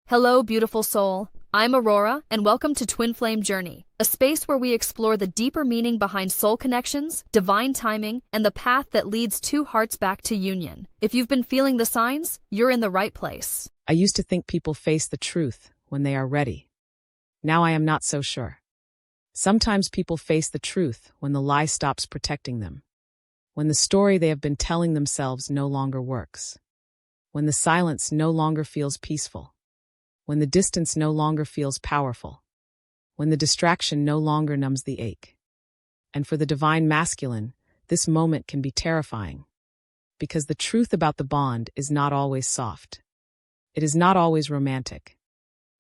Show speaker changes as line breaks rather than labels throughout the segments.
Hello, beautiful soul. I'm Aurora, and welcome to Twin Flame Journey, a space where we explore the deeper meaning behind soul connections, divine timing, and the path that leads two hearts back to union. If you've been feeling the signs, you're in the right place.
I used to think people face the truth when they are ready. Now I am not so sure. Sometimes people face the truth when the lie stops protecting them, when the story they have been telling themselves no longer works, when the silence no longer feels peaceful, when the distance no longer feels powerful, when the distraction no longer numbs the ache. And for the divine masculine, this moment can be terrifying, because the truth about the bond is not always soft. It is not always romantic.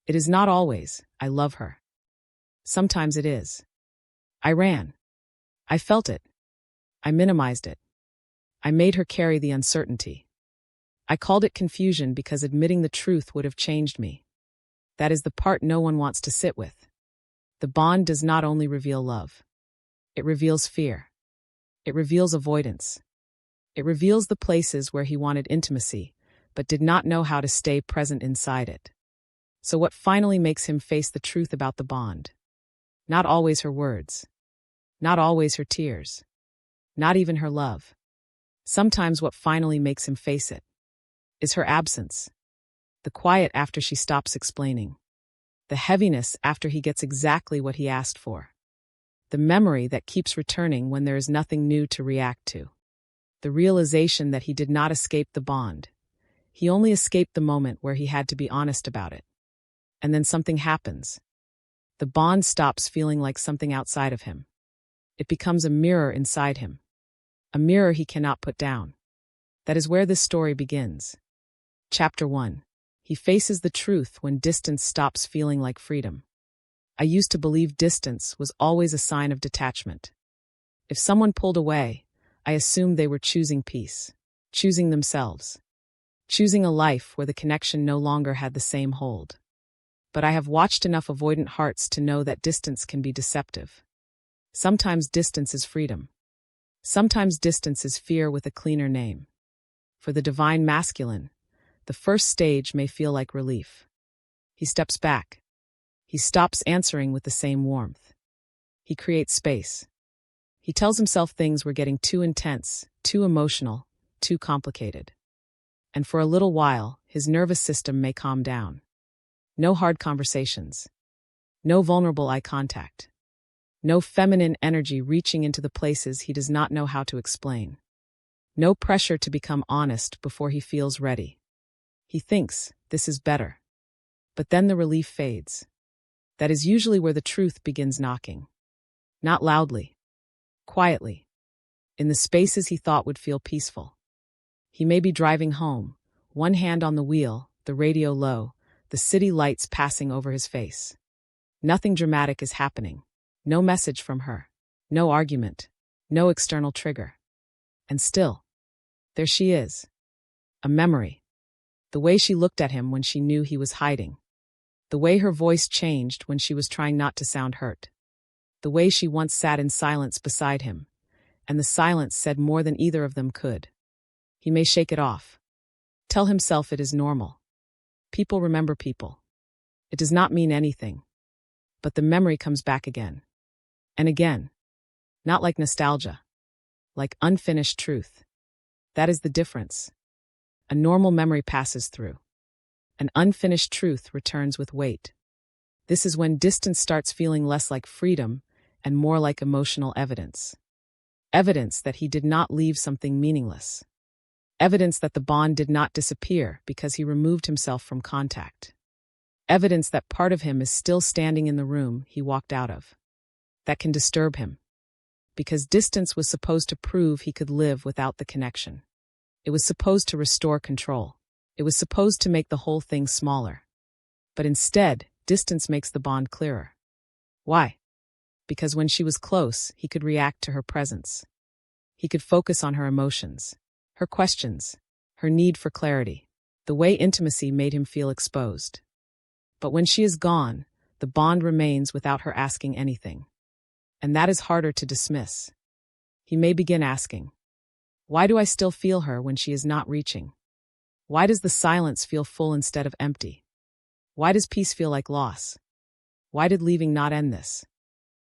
It is not always, I love her. Sometimes it is. I ran. I felt it. I minimized it. I made her carry the uncertainty. I called it confusion because admitting the truth would have changed me. That is the part no one wants to sit with. The bond does not only reveal love. It reveals fear. It reveals avoidance. It reveals the places where he wanted intimacy, but did not know how to stay present inside it. So what finally makes him face the truth about the bond? Not always her words. Not always her tears. Not even her love. Sometimes what finally makes him face it is her absence. The quiet after she stops explaining. The heaviness after he gets exactly what he asked for. The memory that keeps returning when there is nothing new to react to. The realization that he did not escape the bond. He only escaped the moment where he had to be honest about it. And then something happens. The bond stops feeling like something outside of him. It becomes a mirror inside him. A mirror he cannot put down. That is where this story begins. Chapter 1. He faces the truth when distance stops feeling like freedom. I used to believe distance was always a sign of detachment. If someone pulled away, I assumed they were choosing peace, choosing themselves, choosing a life where the connection no longer had the same hold. But I have watched enough avoidant hearts to know that distance can be deceptive. Sometimes distance is freedom. Sometimes distance is fear with a cleaner name. For the divine masculine, the first stage may feel like relief. He steps back. He stops answering with the same warmth. He creates space. He tells himself things were getting too intense, too emotional, too complicated. And for a little while, his nervous system may calm down. No hard conversations. No vulnerable eye contact. No feminine energy reaching into the places he does not know how to explain. No pressure to become honest before he feels ready. He thinks, this is better. But then the relief fades. That is usually where the truth begins knocking. Not loudly. Quietly. In the spaces he thought would feel peaceful. He may be driving home, one hand on the wheel, the radio low, the city lights passing over his face. Nothing dramatic is happening. No message from her. No argument. No external trigger. And still, there she is. A memory. The way she looked at him when she knew he was hiding. The way her voice changed when she was trying not to sound hurt. The way she once sat in silence beside him, and the silence said more than either of them could. He may shake it off. Tell himself it is normal. People remember people. It does not mean anything. But the memory comes back again. And again. Not like nostalgia. Like unfinished truth. That is the difference. A normal memory passes through. An unfinished truth returns with weight. This is when distance starts feeling less like freedom and more like emotional evidence. Evidence that he did not leave something meaningless. Evidence that the bond did not disappear because he removed himself from contact. Evidence that part of him is still standing in the room he walked out of. That can disturb him. Because distance was supposed to prove he could live without the connection. It was supposed to restore control. It was supposed to make the whole thing smaller. But instead, distance makes the bond clearer. Why? Because when she was close, he could react to her presence. He could focus on her emotions, her questions, her need for clarity, the way intimacy made him feel exposed. But when she is gone, the bond remains without her asking anything. And that is harder to dismiss. He may begin asking, why do I still feel her when she is not reaching? Why does the silence feel full instead of empty? Why does peace feel like loss? Why did leaving not end this?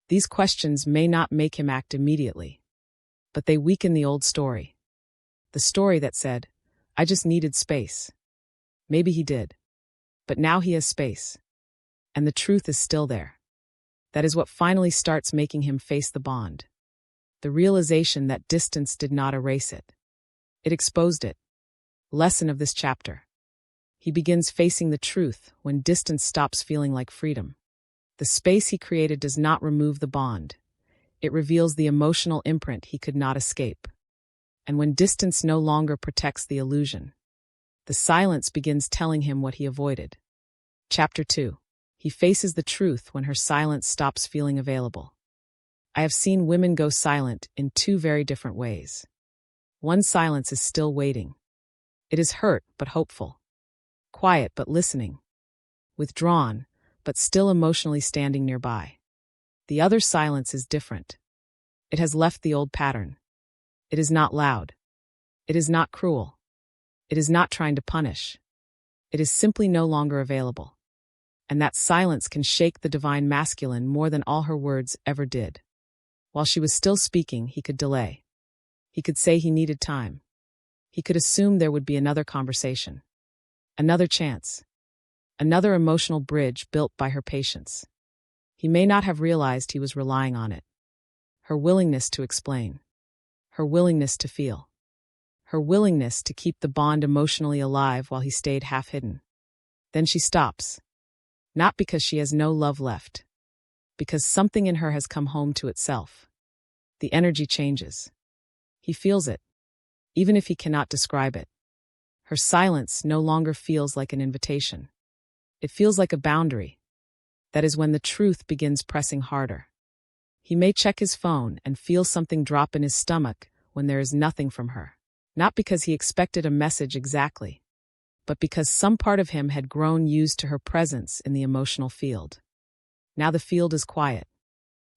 These questions may not make him act immediately, but they weaken the old story. The story that said, I just needed space. Maybe he did. But now he has space. And the truth is still there. That is what finally starts making him face the bond. The realization that distance did not erase it. It exposed it. Lesson of this chapter. He begins facing the truth when distance stops feeling like freedom. The space he created does not remove the bond. It reveals the emotional imprint he could not escape. And when distance no longer protects the illusion, the silence begins telling him what he avoided. Chapter 2. He faces the truth when her silence stops feeling available. I have seen women go silent in two very different ways. One silence is still waiting. It is hurt but hopeful. Quiet but listening. Withdrawn, but still emotionally standing nearby. The other silence is different. It has left the old pattern. It is not loud. It is not cruel. It is not trying to punish. It is simply no longer available. And that silence can shake the divine masculine more than all her words ever did. While she was still speaking, he could delay. He could say he needed time. He could assume there would be another conversation. Another chance. Another emotional bridge built by her patience. He may not have realized he was relying on it. Her willingness to explain. Her willingness to feel. Her willingness to keep the bond emotionally alive while he stayed half-hidden. Then she stops. Not because she has no love left. Because something in her has come home to itself. The energy changes. He feels it, even if he cannot describe it. Her silence no longer feels like an invitation. It feels like a boundary. That is when the truth begins pressing harder. He may check his phone and feel something drop in his stomach when there is nothing from her. Not because he expected a message exactly, but because some part of him had grown used to her presence in the emotional field. Now the field is quiet.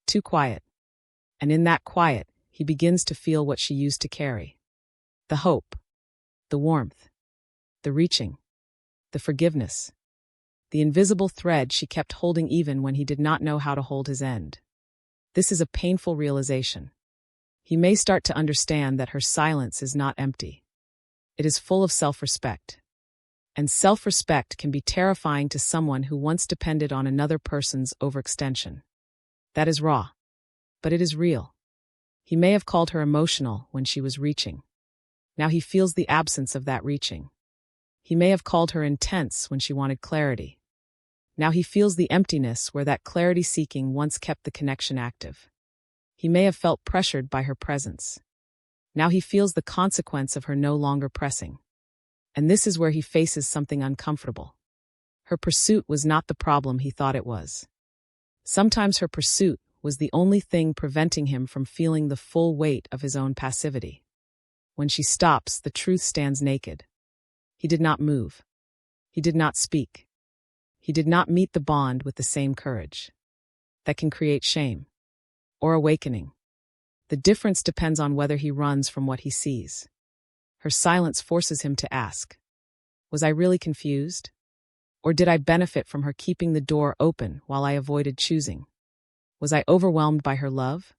Too quiet. And in that quiet, he begins to feel what she used to carry. The hope. The warmth. The reaching. The forgiveness. The invisible thread she kept holding even when he did not know how to hold his end. This is a painful realization. He may start to understand that her silence is not empty. It is full of self-respect. And self-respect can be terrifying to someone who once depended on another person's overextension. That is raw. But it is real. He may have called her emotional when she was reaching. Now he feels the absence of that reaching. He may have called her intense when she wanted clarity. Now he feels the emptiness where that clarity-seeking once kept the connection active. He may have felt pressured by her presence. Now he feels the consequence of her no longer pressing. And this is where he faces something uncomfortable. Her pursuit was not the problem he thought it was. Sometimes her pursuit was the only thing preventing him from feeling the full weight of his own passivity. When she stops, the truth stands naked. He did not move. He did not speak. He did not meet the bond with the same courage. That can create shame. Or awakening. The difference depends on whether he runs from what he sees. Her silence forces him to ask, was I really confused? Or did I benefit from her keeping the door open while I avoided choosing? Was I overwhelmed by her love?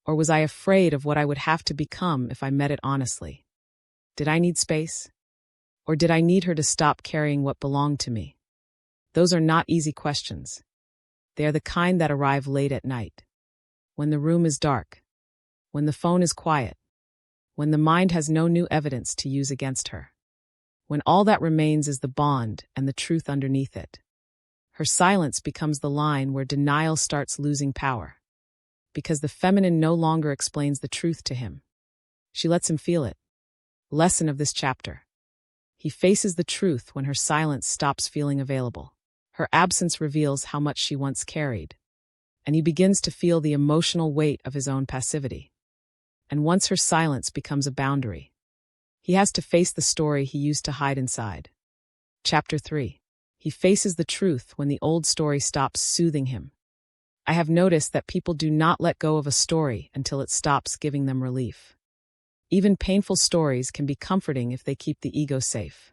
Or was I afraid of what I would have to become if I met it honestly? Did I need space? Or did I need her to stop carrying what belonged to me? Those are not easy questions. They are the kind that arrive late at night. When the room is dark. When the phone is quiet. When the mind has no new evidence to use against her. When all that remains is the bond and the truth underneath it. Her silence becomes the line where denial starts losing power. Because the feminine no longer explains the truth to him. She lets him feel it. Lesson of this chapter. He faces the truth when her silence stops feeling available. Her absence reveals how much she once carried. And he begins to feel the emotional weight of his own passivity. And once her silence becomes a boundary, he has to face the story he used to hide inside. Chapter 3. He faces the truth when the old story stops soothing him. I have noticed that people do not let go of a story until it stops giving them relief. Even painful stories can be comforting if they keep the ego safe.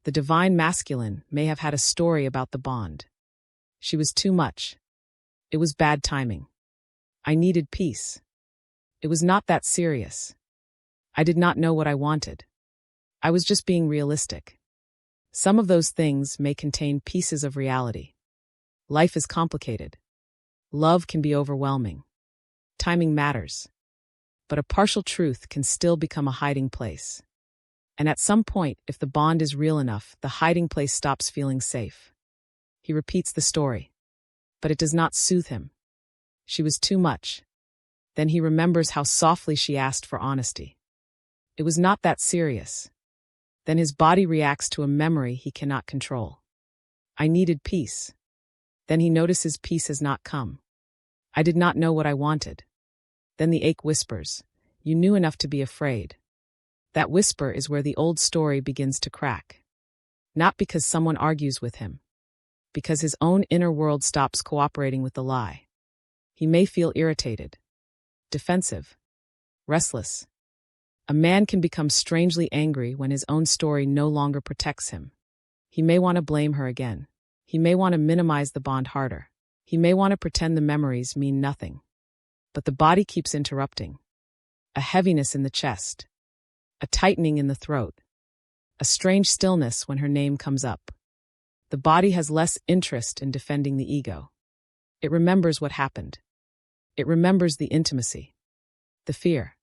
The divine masculine may have had a story about the bond. She was too much. It was bad timing. I needed peace. It was not that serious. I did not know what I wanted. I was just being realistic. Some of those things may contain pieces of reality. Life is complicated. Love can be overwhelming. Timing matters. But a partial truth can still become a hiding place. And at some point, if the bond is real enough, the hiding place stops feeling safe. He repeats the story. But it does not soothe him. She was too much. Then he remembers how softly she asked for honesty. It was not that serious. Then his body reacts to a memory he cannot control. I needed peace. Then he notices peace has not come. I did not know what I wanted. Then the ache whispers, you knew enough to be afraid. That whisper is where the old story begins to crack. Not because someone argues with him. Because his own inner world stops cooperating with the lie. He may feel irritated, defensive, restless. A man can become strangely angry when his own story no longer protects him. He may want to blame her again. He may want to minimize the bond harder. He may want to pretend the memories mean nothing. But the body keeps interrupting. A heaviness in the chest. A tightening in the throat. A strange stillness when her name comes up. The body has less interest in defending the ego. It remembers what happened. It remembers the intimacy. The fear.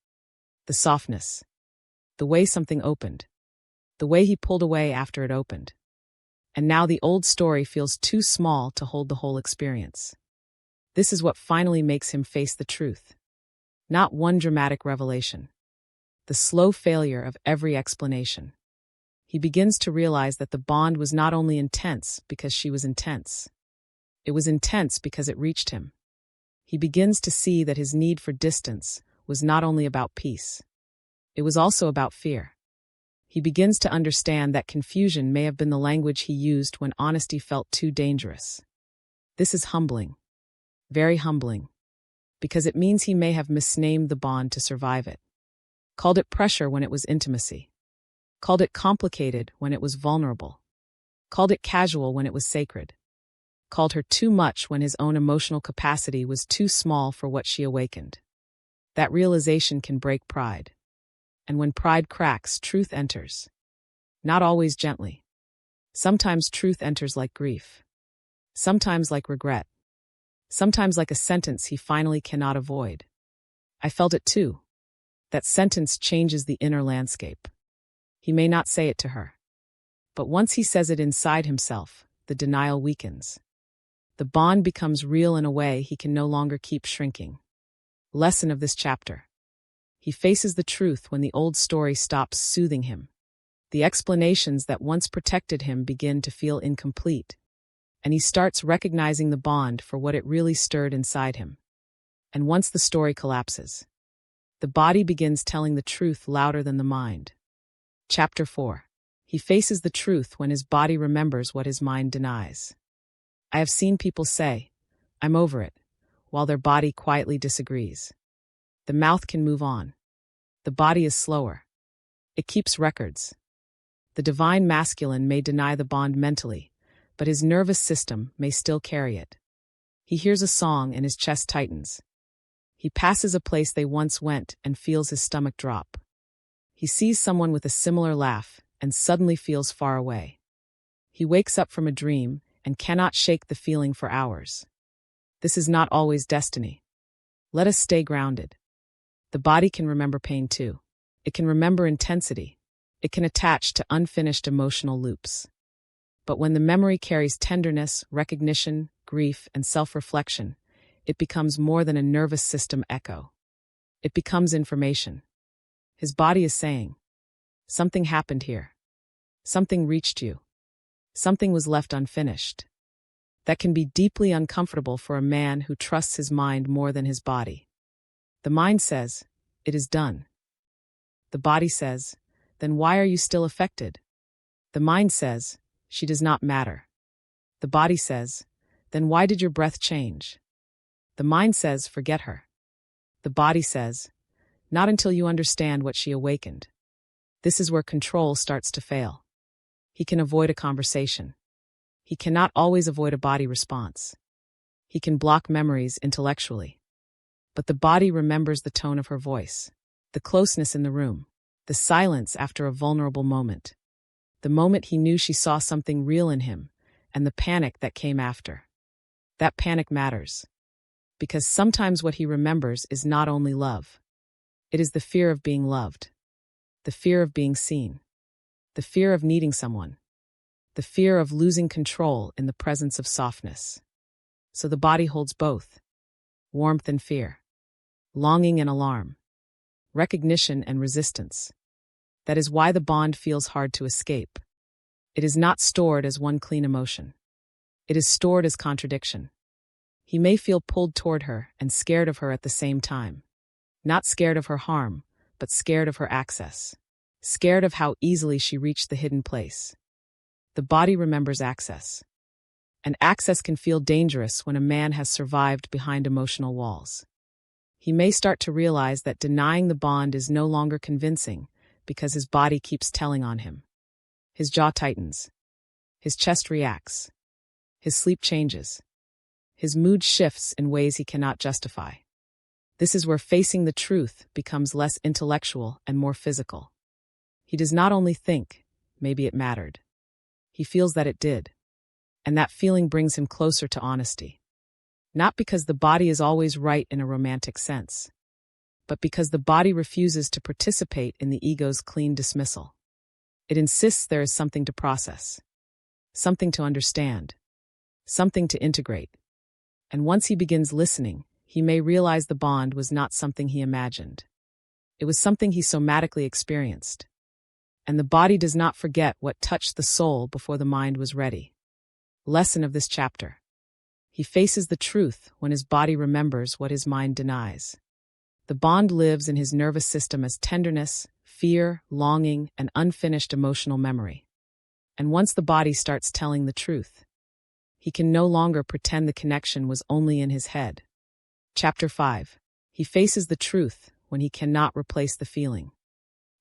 The softness. The way something opened. The way he pulled away after it opened. And now the old story feels too small to hold the whole experience. This is what finally makes him face the truth. Not one dramatic revelation. The slow failure of every explanation. He begins to realize that the bond was not only intense because she was intense. It was intense because it reached him. He begins to see that his need for distance was not only about peace. It was also about fear. He begins to understand that confusion may have been the language he used when honesty felt too dangerous. This is humbling. Very humbling. Because it means he may have misnamed the bond to survive it. Called it pressure when it was intimacy. Called it complicated when it was vulnerable. Called it casual when it was sacred. Called her too much when his own emotional capacity was too small for what she awakened. That realization can break pride. And when pride cracks, truth enters. Not always gently. Sometimes truth enters like grief. Sometimes like regret. Sometimes like a sentence he finally cannot avoid. I felt it too. That sentence changes the inner landscape. He may not say it to her. But once he says it inside himself, the denial weakens. The bond becomes real in a way he can no longer keep shrinking. Lesson of this chapter. He faces the truth when the old story stops soothing him. The explanations that once protected him begin to feel incomplete. And he starts recognizing the bond for what it really stirred inside him. And once the story collapses, the body begins telling the truth louder than the mind. Chapter 4. He faces the truth when his body remembers what his mind denies. I have seen people say, I'm over it, while their body quietly disagrees. The mouth can move on. The body is slower. It keeps records. The divine masculine may deny the bond mentally, but his nervous system may still carry it. He hears a song and his chest tightens. He passes a place they once went and feels his stomach drop. He sees someone with a similar laugh and suddenly feels far away. He wakes up from a dream and cannot shake the feeling for hours. This is not always destiny. Let us stay grounded. The body can remember pain too. It can remember intensity. It can attach to unfinished emotional loops. But when the memory carries tenderness, recognition, grief, and self-reflection, it becomes more than a nervous system echo. It becomes information. His body is saying, something happened here. Something reached you. Something was left unfinished. That can be deeply uncomfortable for a man who trusts his mind more than his body. The mind says, it is done. The body says, then why are you still affected? The mind says, she does not matter. The body says, then why did your breath change? The mind says, forget her. The body says, not until you understand what she awakened. This is where control starts to fail. He can avoid a conversation. He cannot always avoid a body response. He can block memories intellectually. But the body remembers the tone of her voice, the closeness in the room, the silence after a vulnerable moment, the moment he knew she saw something real in him, and the panic that came after. That panic matters. Because sometimes what he remembers is not only love. It is the fear of being loved, the fear of being seen, the fear of needing someone, the fear of losing control in the presence of softness. So the body holds both, warmth and fear, longing and alarm, recognition and resistance. That is why the bond feels hard to escape. It is not stored as one clean emotion. It is stored as contradiction. He may feel pulled toward her and scared of her at the same time. Not scared of her harm, but scared of her access. Scared of how easily she reached the hidden place. The body remembers access. And access can feel dangerous when a man has survived behind emotional walls. He may start to realize that denying the bond is no longer convincing because his body keeps telling on him. His jaw tightens. His chest reacts. His sleep changes. His mood shifts in ways he cannot justify. This is where facing the truth becomes less intellectual and more physical. He does not only think, maybe it mattered. He feels that it did. And that feeling brings him closer to honesty. Not because the body is always right in a romantic sense, but because the body refuses to participate in the ego's clean dismissal. It insists there is something to process, something to understand, something to integrate. And once he begins listening, he may realize the bond was not something he imagined. It was something he somatically experienced. And the body does not forget what touched the soul before the mind was ready. Lesson of this chapter. He faces the truth when his body remembers what his mind denies. The bond lives in his nervous system as tenderness, fear, longing, and unfinished emotional memory. And once the body starts telling the truth, he can no longer pretend the connection was only in his head. Chapter 5. He faces the truth when he cannot replace the feeling.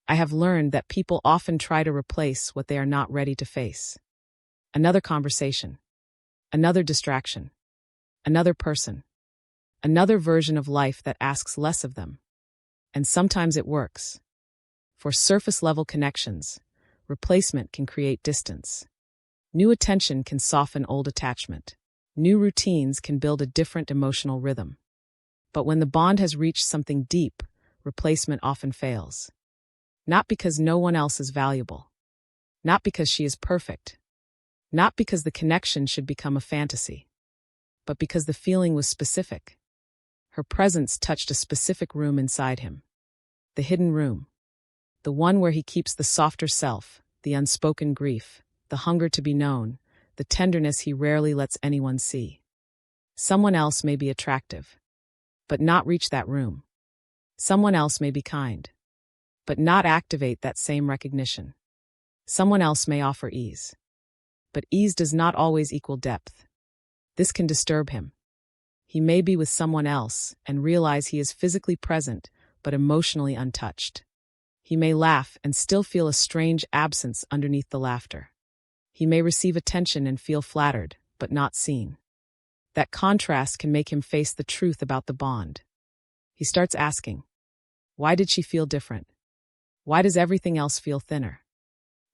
I have learned that people often try to replace what they are not ready to face. Another conversation. Another distraction. Another person. Another version of life that asks less of them. And sometimes it works. For surface-level connections, replacement can create distance. New attention can soften old attachment. New routines can build a different emotional rhythm. But when the bond has reached something deep, replacement often fails. Not because no one else is valuable. Not because she is perfect. Not because the connection should become a fantasy. But because the feeling was specific. Her presence touched a specific room inside him. The hidden room. The one where he keeps the softer self, the unspoken grief, the hunger to be known, the tenderness he rarely lets anyone see. Someone else may be attractive, but not reach that room. Someone else may be kind, but not activate that same recognition. Someone else may offer ease, but ease does not always equal depth. This can disturb him. He may be with someone else and realize he is physically present, but emotionally untouched. He may laugh and still feel a strange absence underneath the laughter. He may receive attention and feel flattered, but not seen. That contrast can make him face the truth about the bond. He starts asking, why did she feel different? Why does everything else feel thinner?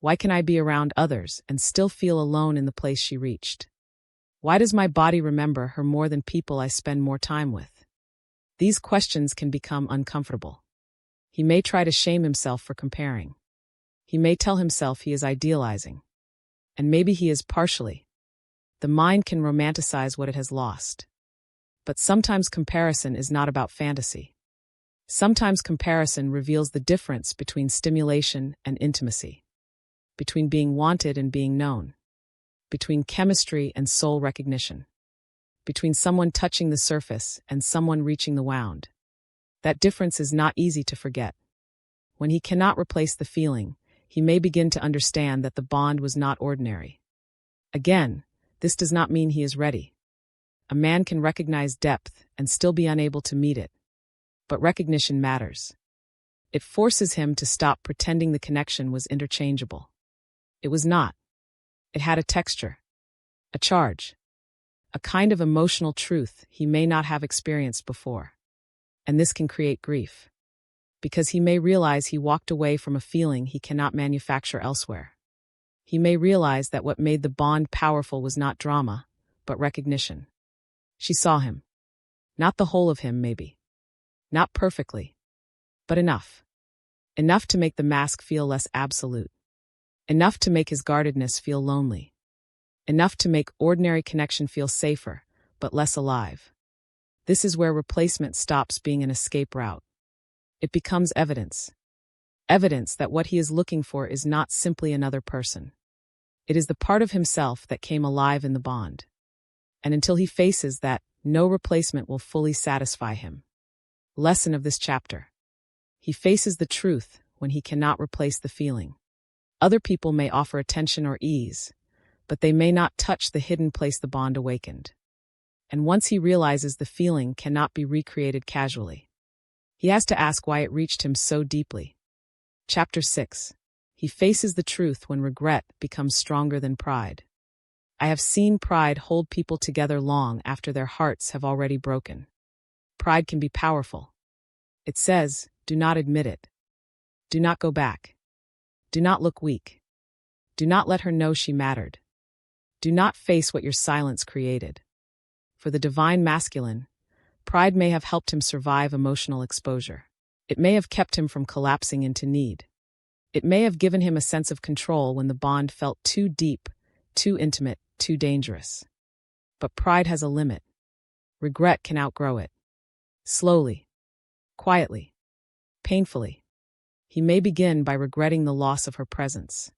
Why can I be around others and still feel alone in the place she reached? Why does my body remember her more than people I spend more time with? These questions can become uncomfortable. He may try to shame himself for comparing. He may tell himself he is idealizing. And maybe he is partially. The mind can romanticize what it has lost. But sometimes comparison is not about fantasy. Sometimes comparison reveals the difference between stimulation and intimacy. Between being wanted and being known. Between chemistry and soul recognition. Between someone touching the surface and someone reaching the wound. That difference is not easy to forget. When he cannot replace the feeling, he may begin to understand that the bond was not ordinary. Again, this does not mean he is ready. A man can recognize depth and still be unable to meet it. But recognition matters. It forces him to stop pretending the connection was interchangeable. It was not. It had a texture, a charge, a kind of emotional truth he may not have experienced before. And this can create grief, because he may realize he walked away from a feeling he cannot manufacture elsewhere. He may realize that what made the bond powerful was not drama, but recognition. She saw him. Not the whole of him, maybe. Not perfectly. But enough. Enough to make the mask feel less absolute. Enough to make his guardedness feel lonely. Enough to make ordinary connection feel safer, but less alive. This is where replacement stops being an escape route. It becomes evidence. Evidence that what he is looking for is not simply another person. It is the part of himself that came alive in the bond. And until he faces that, no replacement will fully satisfy him. Lesson of this chapter. He faces the truth when he cannot replace the feeling. Other people may offer attention or ease, but they may not touch the hidden place the bond awakened. And once he realizes the feeling cannot be recreated casually, he has to ask why it reached him so deeply. Chapter 6. He faces the truth when regret becomes stronger than pride. I have seen pride hold people together long after their hearts have already broken. Pride can be powerful. It says, do not admit it. Do not go back. Do not look weak. Do not let her know she mattered. Do not face what your silence created. For the divine masculine, pride may have helped him survive emotional exposure. It may have kept him from collapsing into need. It may have given him a sense of control when the bond felt too deep, too intimate, too dangerous. But pride has a limit. Regret can outgrow it. Slowly, quietly, painfully. He may begin by regretting the loss of her presence.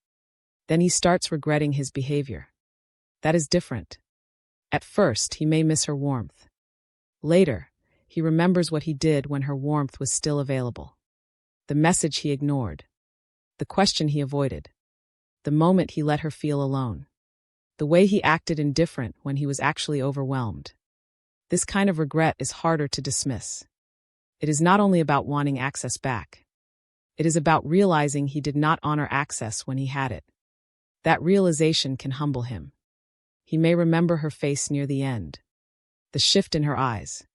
Then he starts regretting his behavior. That is different. At first, he may miss her warmth. Later, he remembers what he did when her warmth was still available. The message he ignored. The question he avoided. The moment he let her feel alone. The way he acted indifferent when he was actually overwhelmed. This kind of regret is harder to dismiss. It is not only about wanting access back. It is about realizing he did not honor access when he had it. That realization can humble him. He may remember her face near the end. The shift in her eyes.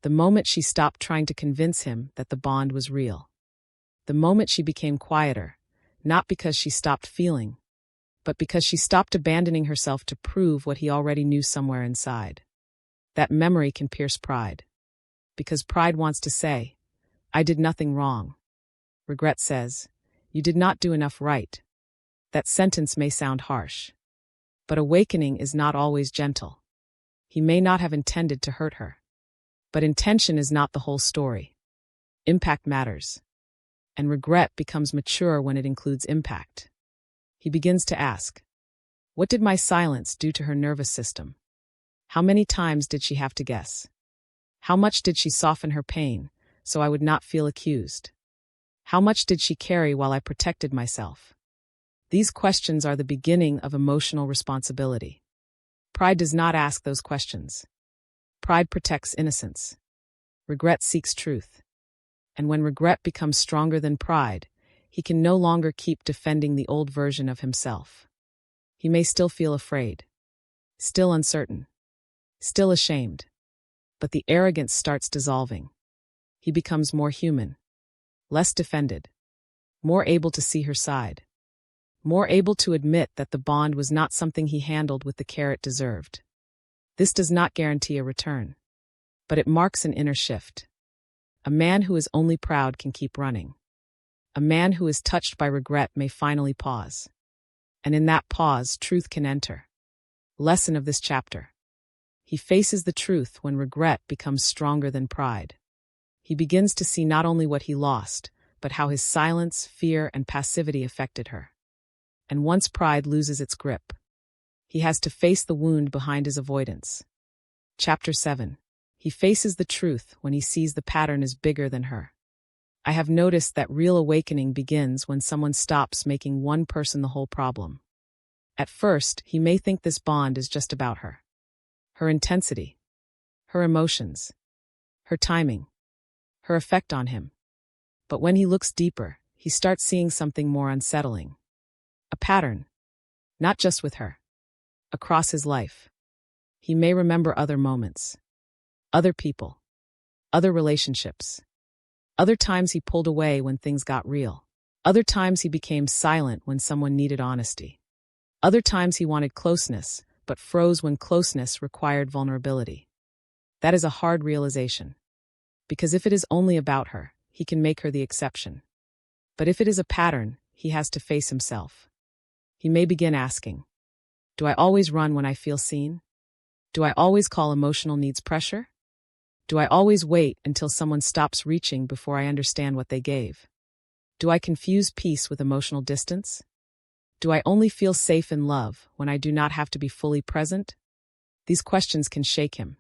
The moment she stopped trying to convince him that the bond was real. The moment she became quieter, not because she stopped feeling, but because she stopped abandoning herself to prove what he already knew somewhere inside. That memory can pierce pride. Because pride wants to say, I did nothing wrong. Regret says, you did not do enough right. That sentence may sound harsh. But awakening is not always gentle. He may not have intended to hurt her. But intention is not the whole story. Impact matters. And regret becomes mature when it includes impact. He begins to ask, what did my silence do to her nervous system? How many times did she have to guess? How much did she soften her pain so I would not feel accused? How much did she carry while I protected myself? These questions are the beginning of emotional responsibility. Pride does not ask those questions. Pride protects innocence. Regret seeks truth. And when regret becomes stronger than pride, he can no longer keep defending the old version of himself. He may still feel afraid, still uncertain, still ashamed. But the arrogance starts dissolving. He becomes more human, less defended, more able to see her side, more able to admit that the bond was not something he handled with the care it deserved. This does not guarantee a return, but it marks an inner shift. A man who is only proud can keep running. A man who is touched by regret may finally pause. And in that pause, truth can enter. Lesson of this chapter. He faces the truth when regret becomes stronger than pride. He begins to see not only what he lost, but how his silence, fear, and passivity affected her. And once pride loses its grip, he has to face the wound behind his avoidance. Chapter 7. He faces the truth when he sees the pattern is bigger than her. I have noticed that real awakening begins when someone stops making one person the whole problem. At first, he may think this bond is just about her. Her intensity, her emotions, her timing, her effect on him. But when he looks deeper, he starts seeing something more unsettling. A pattern. Not just with her. Across his life. He may remember other moments, other people, other relationships. Other times he pulled away when things got real. Other times he became silent when someone needed honesty. Other times he wanted closeness, but froze when closeness required vulnerability. That is a hard realization. Because if it is only about her, he can make her the exception. But if it is a pattern, he has to face himself. He may begin asking, do I always run when I feel seen? Do I always call emotional needs pressure? Do I always wait until someone stops reaching before I understand what they gave? Do I confuse peace with emotional distance? Do I only feel safe in love when I do not have to be fully present? These questions can shake him.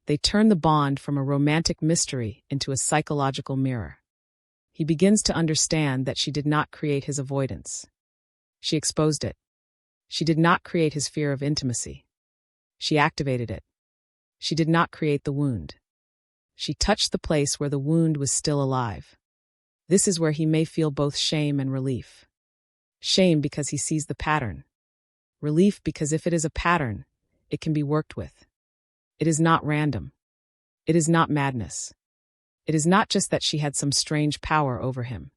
They turn the bond from a romantic mystery into a psychological mirror. He begins to understand that she did not create his avoidance. She exposed it. She did not create his fear of intimacy. She activated it. She did not create the wound. She touched the place where the wound was still alive. This is where he may feel both shame and relief. Shame because he sees the pattern. Relief because if it is a pattern, it can be worked with. It is not random. It is not madness. It is not just that she had some strange power over him.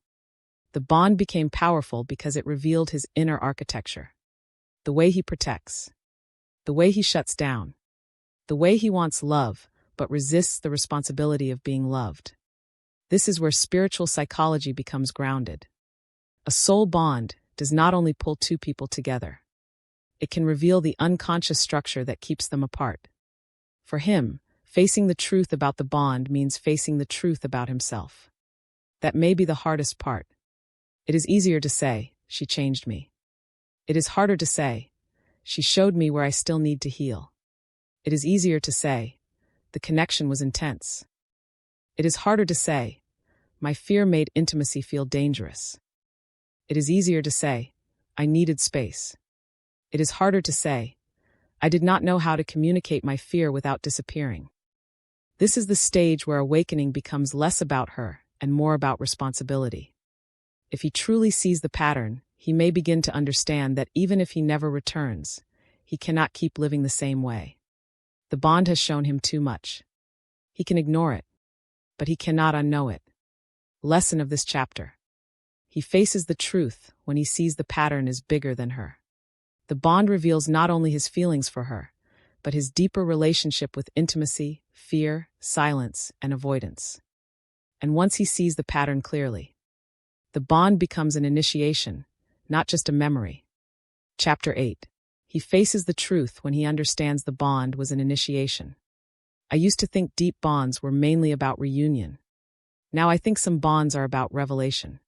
The bond became powerful because it revealed his inner architecture. The way he protects. The way he shuts down. The way he wants love, but resists the responsibility of being loved. This is where spiritual psychology becomes grounded. A soul bond does not only pull two people together. It can reveal the unconscious structure that keeps them apart. For him, facing the truth about the bond means facing the truth about himself. That may be the hardest part. It is easier to say, she changed me. It is harder to say, she showed me where I still need to heal. It is easier to say, the connection was intense. It is harder to say, my fear made intimacy feel dangerous. It is easier to say, I needed space. It is harder to say, I did not know how to communicate my fear without disappearing. This is the stage where awakening becomes less about her and more about responsibility. If he truly sees the pattern, he may begin to understand that even if he never returns, he cannot keep living the same way. The bond has shown him too much. He can ignore it, but he cannot unknow it. Lesson of this chapter. He faces the truth when he sees the pattern is bigger than her. The bond reveals not only his feelings for her, but his deeper relationship with intimacy, fear, silence, and avoidance. And once he sees the pattern clearly, the bond becomes an initiation, not just a memory. Chapter 8. He faces the truth when he understands the bond was an initiation. I used to think deep bonds were mainly about reunion. Now I think some bonds are about revelation.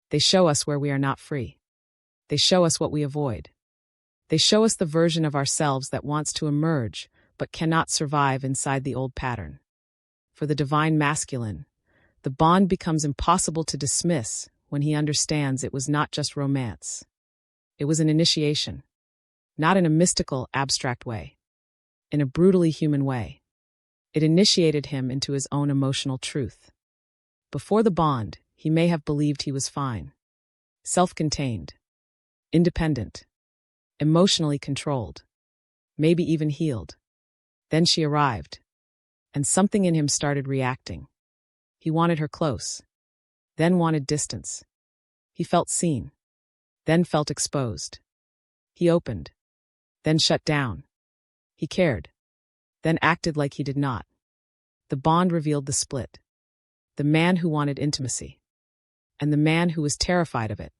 They show us where we are not free. They show us what we avoid. They show us the version of ourselves that wants to emerge but cannot survive inside the old pattern. For the divine masculine, the bond becomes impossible to dismiss when he understands it was not just romance. It was an initiation. Not in a mystical, abstract way. In a brutally human way. It initiated him into his own emotional truth. Before the bond, he may have believed he was fine. Self-contained. Independent. Emotionally controlled. Maybe even healed. Then she arrived. And something in him started reacting. He wanted her close. Then wanted distance. He felt seen. Then felt exposed. He opened. Then shut down. He cared. Then acted like he did not. The bond revealed the split. The man who wanted intimacy. And the man who was terrified of it.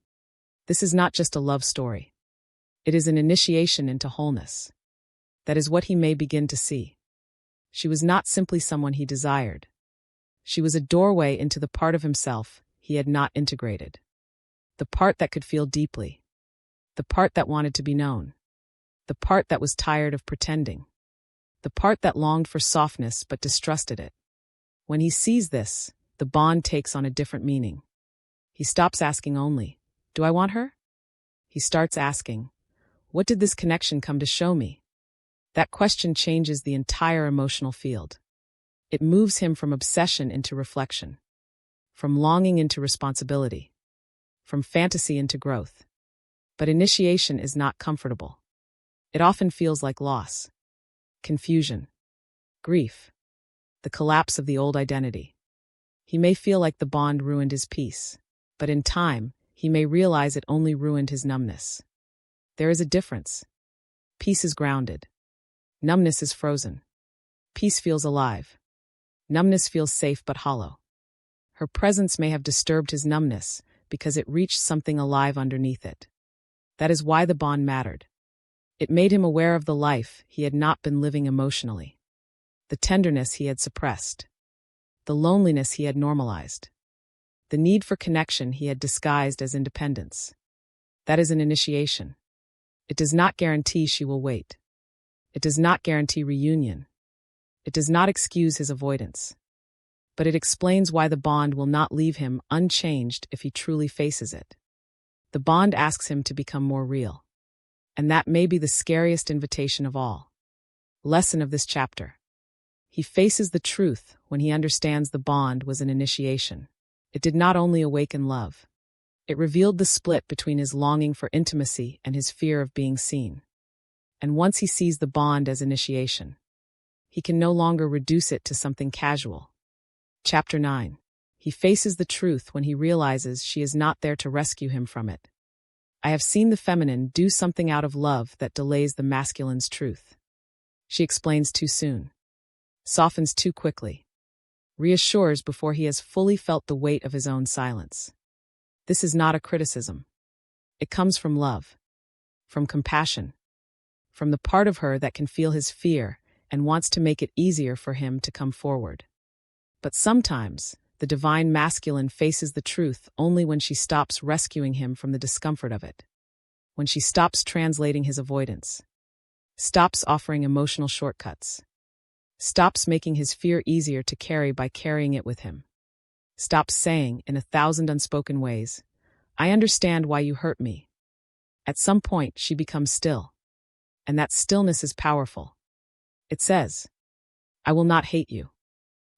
This is not just a love story. It is an initiation into wholeness. That is what he may begin to see. She was not simply someone he desired. She was a doorway into the part of himself he had not integrated. The part that could feel deeply. The part that wanted to be known. The part that was tired of pretending. The part that longed for softness but distrusted it. When he sees this, the bond takes on a different meaning. He stops asking only, do I want her? He starts asking, what did this connection come to show me? That question changes the entire emotional field. It moves him from obsession into reflection. From longing into responsibility. From fantasy into growth. But initiation is not comfortable. It often feels like loss, confusion, grief, the collapse of the old identity. He may feel like the bond ruined his peace, but in time, he may realize it only ruined his numbness. There is a difference. Peace is grounded. Numbness is frozen. Peace feels alive. Numbness feels safe but hollow. Her presence may have disturbed his numbness because it reached something alive underneath it. That is why the bond mattered. It made him aware of the life he had not been living emotionally, the tenderness he had suppressed, the loneliness he had normalized, the need for connection he had disguised as independence. That is an initiation. It does not guarantee she will wait. It does not guarantee reunion. It does not excuse his avoidance. But it explains why the bond will not leave him unchanged if he truly faces it. The bond asks him to become more real. And that may be the scariest invitation of all. Lesson of this chapter. He faces the truth when he understands the bond was an initiation. It did not only awaken love. It revealed the split between his longing for intimacy and his fear of being seen. And once he sees the bond as initiation, he can no longer reduce it to something casual. Chapter 9. He faces the truth when he realizes she is not there to rescue him from it. I have seen the feminine do something out of love that delays the masculine's truth. She explains too soon, softens too quickly, reassures before he has fully felt the weight of his own silence. This is not a criticism. It comes from love, from compassion, from the part of her that can feel his fear and wants to make it easier for him to come forward. But sometimes, the divine masculine faces the truth only when she stops rescuing him from the discomfort of it, when she stops translating his avoidance, stops offering emotional shortcuts, stops making his fear easier to carry by carrying it with him, stops saying, in 1,000 unspoken ways, "I understand why you hurt me." At some point, she becomes still, and that stillness is powerful. It says, "I will not hate you,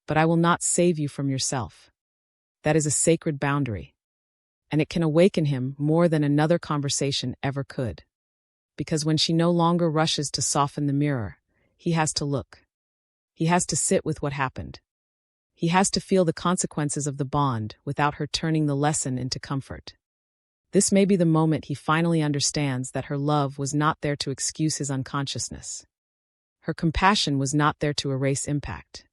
but I will not save you from yourself." That is a sacred boundary, and it can awaken him more than another conversation ever could. Because when she no longer rushes to soften the mirror, he has to look. He has to sit with what happened. He has to feel the consequences of the bond without her turning the lesson into comfort. This may be the moment he finally understands that her love was not there to excuse his unconsciousness. Her compassion was not there to erase impact.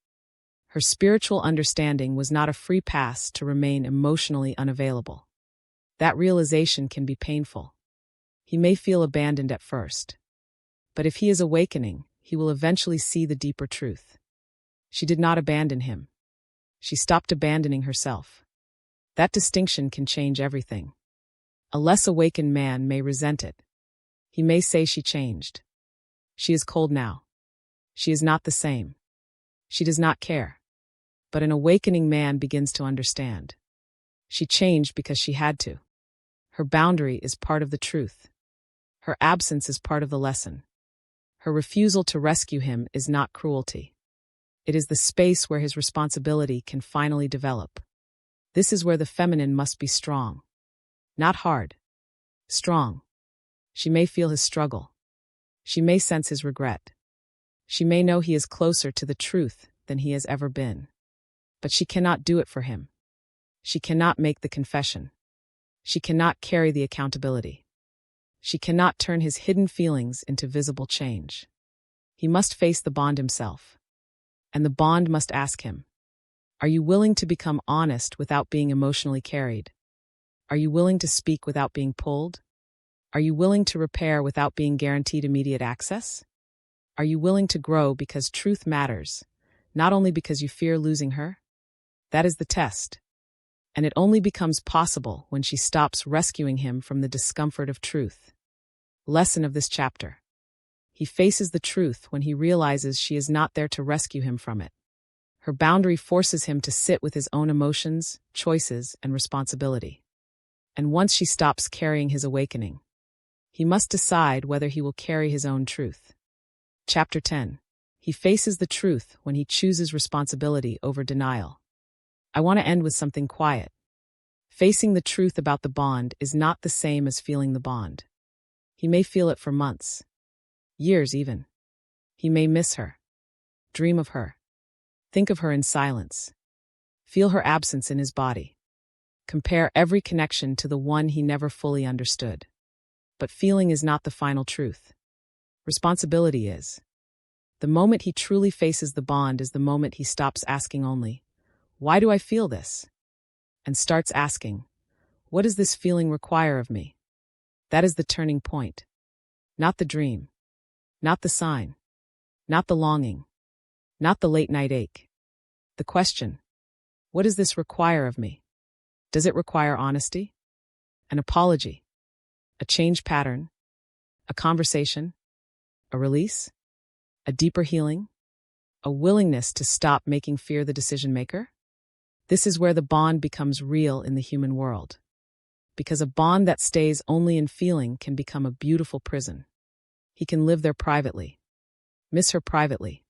Her spiritual understanding was not a free pass to remain emotionally unavailable. That realization can be painful. He may feel abandoned at first. But if he is awakening, he will eventually see the deeper truth. She did not abandon him. She stopped abandoning herself. That distinction can change everything. A less awakened man may resent it. He may say she changed. She is cold now. She is not the same. She does not care. But an awakening man begins to understand. She changed because she had to. Her boundary is part of the truth. Her absence is part of the lesson. Her refusal to rescue him is not cruelty. It is the space where his responsibility can finally develop. This is where the feminine must be strong. Not hard. Strong. She may feel his struggle. She may sense his regret. She may know he is closer to the truth than he has ever been. But she cannot do it for him. She cannot make the confession. She cannot carry the accountability. She cannot turn his hidden feelings into visible change. He must face the bond himself. And the bond must ask him, are you willing to become honest without being emotionally carried? Are you willing to speak without being pulled? Are you willing to repair without being guaranteed immediate access? Are you willing to grow because truth matters, not only because you fear losing her? That is the test. And it only becomes possible when she stops rescuing him from the discomfort of truth. Lesson of this chapter. He faces the truth when he realizes she is not there to rescue him from it. Her boundary forces him to sit with his own emotions, choices, and responsibility. And once she stops carrying his awakening, he must decide whether he will carry his own truth. Chapter 10. He faces the truth when he chooses responsibility over denial. I want to end with something quiet. Facing the truth about the bond is not the same as feeling the bond. He may feel it for months, years even. He may miss her, dream of her, think of her in silence, feel her absence in his body. Compare every connection to the one he never fully understood. But feeling is not the final truth. Responsibility is. The moment he truly faces the bond is the moment he stops asking only, "Why do I feel this?" and starts asking, "What does this feeling require of me?" That is the turning point. Not the dream, not the sign, not the longing, not the late-night ache. The question, what does this require of me? Does it require honesty? An apology? A change pattern? A conversation? A release? A deeper healing? A willingness to stop making fear the decision maker? This is where the bond becomes real in the human world. Because a bond that stays only in feeling can become a beautiful prison. He can live there privately, miss her privately,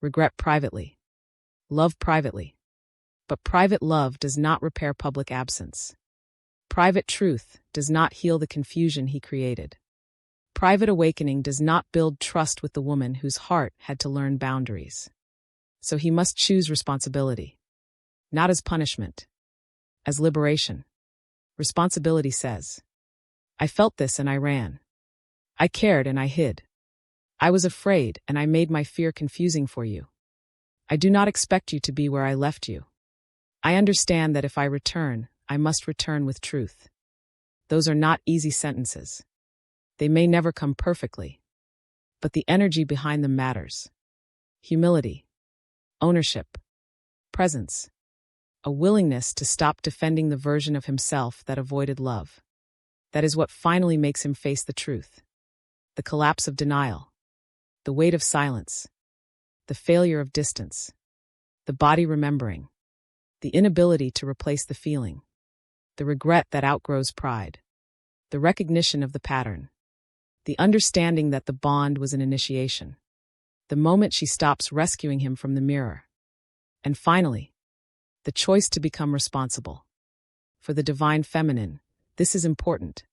regret privately, love privately. But private love does not repair public absence. Private truth does not heal the confusion he created. Private awakening does not build trust with the woman whose heart had to learn boundaries. So he must choose responsibility. Not as punishment, as liberation. Responsibility says, "I felt this and I ran. I cared and I hid. I was afraid and I made my fear confusing for you. I do not expect you to be where I left you. I understand that if I return, I must return with truth." Those are not easy sentences. They may never come perfectly, but the energy behind them matters. Humility, ownership, presence, a willingness to stop defending the version of himself that avoided love. That is what finally makes him face the truth. The collapse of denial, the weight of silence, the failure of distance, the body remembering, the inability to replace the feeling, the regret that outgrows pride, the recognition of the pattern, the understanding that the bond was an initiation, the moment she stops rescuing him from the mirror, and finally, the choice to become responsible. For the divine feminine, this is important.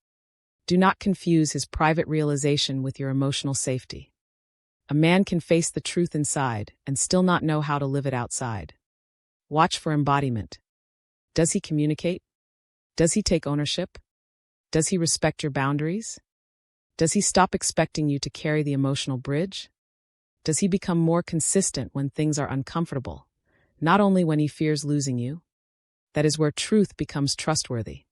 Do not confuse his private realization with your emotional safety. A man can face the truth inside and still not know how to live it outside. Watch for embodiment. Does he communicate? Does he take ownership? Does he respect your boundaries? Does he stop expecting you to carry the emotional bridge? Does he become more consistent when things are uncomfortable, not only when he fears losing you? That is where truth becomes trustworthy.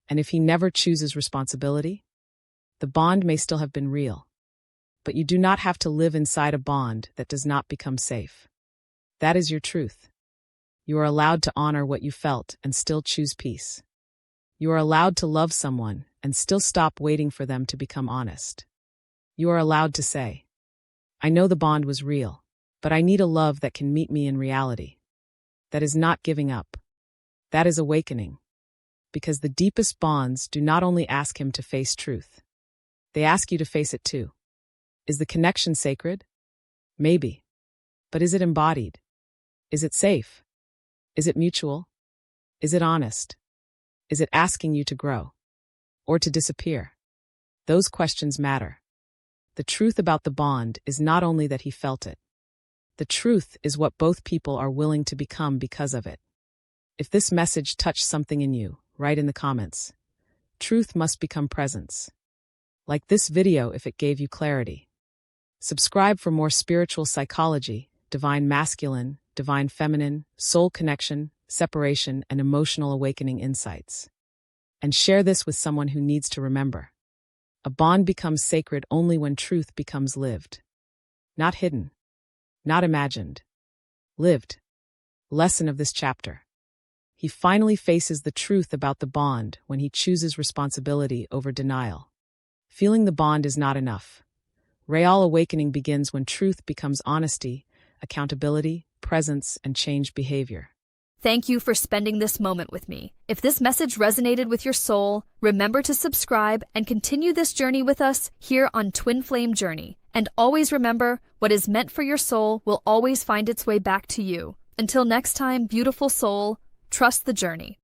And if he never chooses responsibility, the bond may still have been real. But you do not have to live inside a bond that does not become safe. That is your truth. You are allowed to honor what you felt and still choose peace. You are allowed to love someone and still stop waiting for them to become honest. You are allowed to say, "I know the bond was real, but I need a love that can meet me in reality." That is not giving up. That is awakening. Because the deepest bonds do not only ask him to face truth, they ask you to face it too. Is the connection sacred? Maybe. But is it embodied? Is it safe? Is it mutual? Is it honest? Is it asking you to grow? Or to disappear? Those questions matter. The truth about the bond is not only that he felt it. The truth is what both people are willing to become because of it. If this message touched something in you, write in the comments. Truth must become presence. Like this video if it gave you clarity. Subscribe for more spiritual psychology, divine masculine, divine feminine, soul connection, separation, and emotional awakening insights. And share this with someone who needs to remember. A bond becomes sacred only when truth becomes lived. Not hidden. Not imagined. Lived. Lesson of this chapter. He finally faces the truth about the bond when he chooses responsibility over denial. Feeling the bond is not enough. Real awakening begins when truth becomes honesty, accountability, presence, and changed behavior.
Thank you for spending this moment with me. If this message resonated with your soul, remember to subscribe and continue this journey with us here on Twin Flame Journey. And always remember, what is meant for your soul will always find its way back to you. Until next time, beautiful soul, trust the journey.